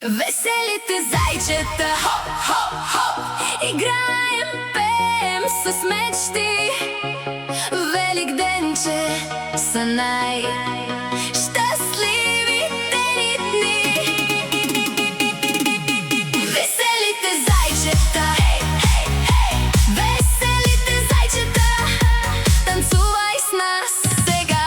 Веселите зайчета, хоп-хоп-хоп, играем, пеем с мечти. Великденче са най-щастливите ни дни. Веселите зайчета, хей-хей-хей, веселите зайчета, танцувай с нас сега.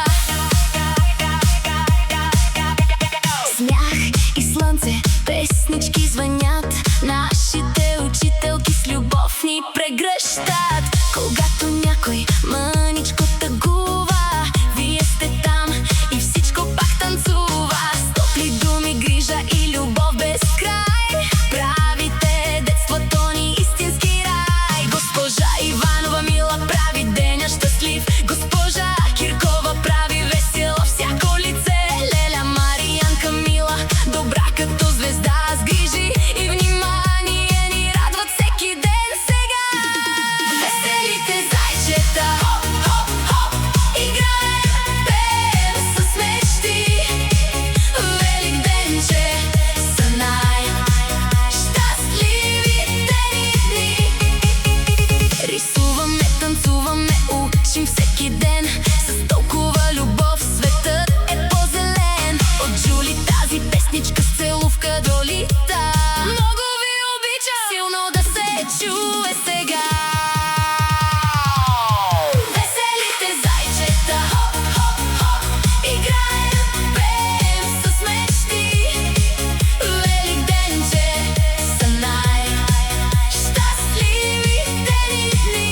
Смях и слънце, песнички звънят, нашите учителки с любов ни прегръщат. Когато някой мъничко тъгува, вие сте там и всичко пак танцува. С топли думи, грижа и любов без край, правите детството ни истински рай. Госпожа Иванова мила прави деня щастлив, госпожа Киркова прави весело всяко лице. Леля Мариянка мила, добра като звезда, с грижи и внимание ни радват всеки ден сега. Веселите зайчета, хоп-хоп-хоп, играем, пеем с мечти. Великденче са най-щастливите ни дни. Рисуваме, танцуваме, учим всеки ден, с толкова любов светът е по-зелен. От Джули тази песничка с целувка долита. Много ви обичам, силно да се чуе сега. Веселите зайчета, хоп-хоп-хоп, играем, пеем с мечти. Великденче са най-щастливите ни дни.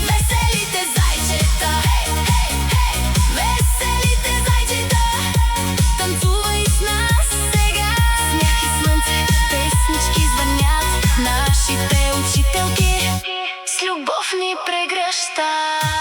Веселите зайчета, хей-хей-хей, веселите зайчета, танцувай с нас сега. Смях и слънце, песнички звънят, нашите учителки с любов ни прегръщат.